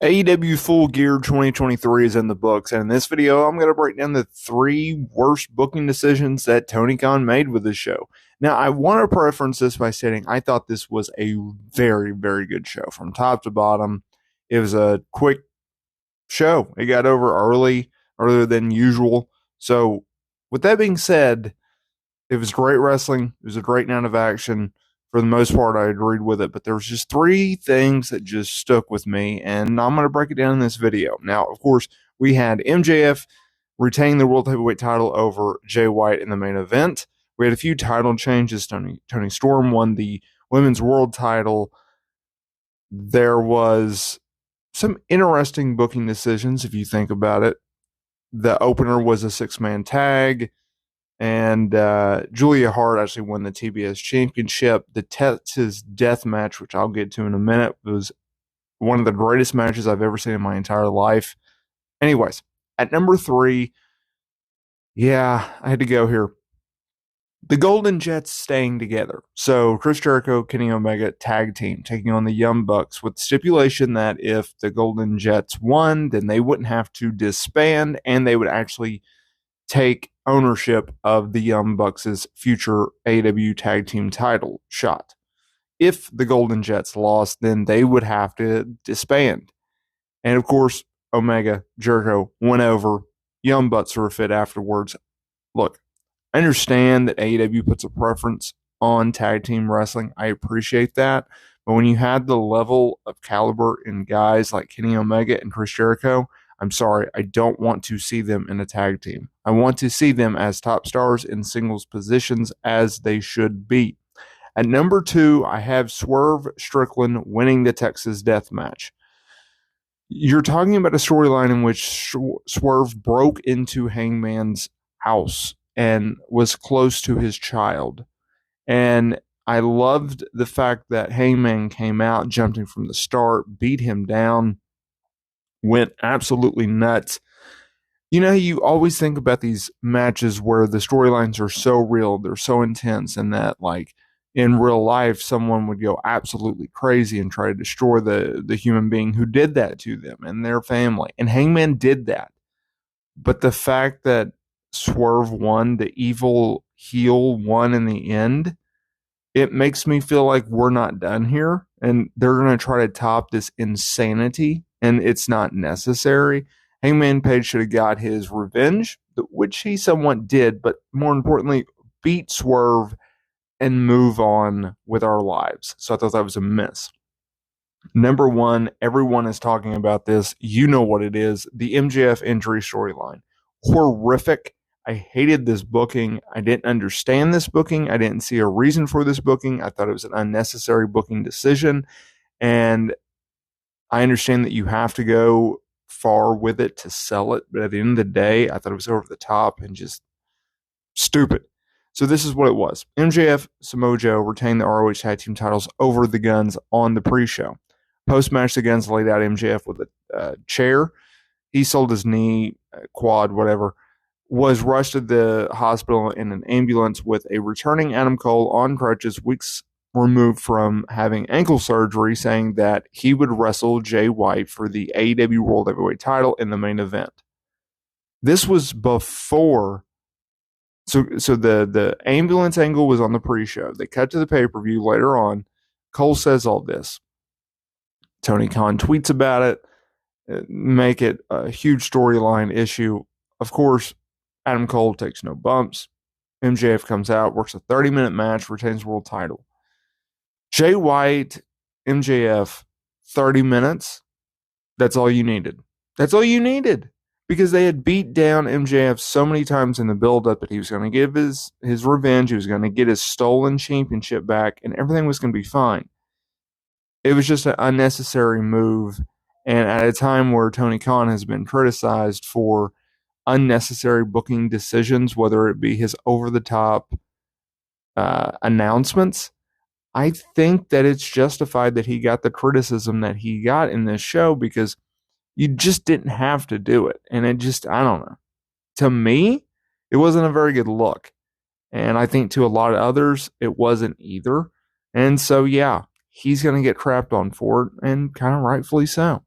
AEW Full Gear 2023 is in the books, and in this video, I'm going to break down the 3 worst booking decisions that Tony Khan made with this show. Now, I want to preference this by stating I thought this was a very, very good show from top to bottom. It was a quick show. It got over earlier than usual. So, with that being said, it was great wrestling. It was a great night of action. For the most part, I agreed with it, but there was just 3 things that just stuck with me, and I'm going to break it down in this video. Now, of course, we had MJF retain the World Heavyweight title over Jay White in the main event. We had a few title changes. Tony Storm won the Women's World title. There was some interesting booking decisions, if you think about it. The opener was a 6-man tag. And Julia Hart actually won the TBS championship. The Texas Deathmatch, which I'll get to in a minute, was one of the greatest matches I've ever seen in my entire life. Anyways, at number 3, I had to go here. The Golden Jets staying together. So Chris Jericho, Kenny Omega tag team taking on the Young Bucks with the stipulation that if the Golden Jets won, then they wouldn't have to disband and they would actually take ownership of the Young Bucks' future AEW tag team title shot. If the Golden Jets lost, then they would have to disband. And of course, Omega, Jericho went over. Young Bucks were fit afterwards. Look, I understand that AEW puts a preference on tag team wrestling. I appreciate that. But when you had the level of caliber in guys like Kenny Omega and Chris Jericho, I'm sorry, I don't want to see them in a tag team. I want to see them as top stars in singles positions as they should be. At number 2, I have Swerve Strickland winning the Texas Deathmatch. You're talking about a storyline in which Swerve broke into Hangman's house and was close to his child. And I loved the fact that Hangman came out, jumping from the start, beat him down, went absolutely nuts. You know, you always think about these matches where the storylines are so real, they're so intense, and that, like, in real life, someone would go absolutely crazy and try to destroy the human being who did that to them and their family. And Hangman did that. But the fact that Swerve won, the evil heel won in the end, it makes me feel like we're not done here. And they're going to try to top this insanity. And it's not necessary. Hangman Page should have got his revenge, which he somewhat did, but more importantly, beat Swerve and move on with our lives. So I thought that was a miss. Number 1, everyone is talking about this. You know what it is. The MJF injury storyline. Horrific. I hated this booking. I didn't understand this booking. I didn't see a reason for this booking. I thought it was an unnecessary booking decision. And I understand that you have to go far with it to sell it, but at the end of the day, I thought it was over the top and just stupid. So this is what it was. MJF, Samoa Joe retained the ROH Tag Team titles over the Guns on the pre-show. Post-match, the Guns laid out MJF with a chair. He sold his knee, quad, whatever, was rushed to the hospital in an ambulance with a returning Adam Cole on crutches weeks removed from having ankle surgery, saying that he would wrestle Jay White for the AEW World Heavyweight title in the main event. This was before, so the ambulance angle was on the pre-show. They cut to the pay-per-view later on. Cole says all this. Tony Khan tweets about it, make it a huge storyline issue. Of course, Adam Cole takes no bumps. MJF comes out, works a 30-minute match, retains the world title. Jay White, MJF, 30 minutes. That's all you needed. That's all you needed. Because they had beat down MJF so many times in the build-up that he was going to give his revenge. He was going to get his stolen championship back, and everything was going to be fine. It was just an unnecessary move. And at a time where Tony Khan has been criticized for unnecessary booking decisions, whether it be his over-the-top announcements, I think that it's justified that he got the criticism that he got in this show because you just didn't have to do it. And it just, I don't know. To me, it wasn't a very good look. And I think to a lot of others, it wasn't either. And so, yeah, he's going to get crapped on for it, and kind of rightfully so.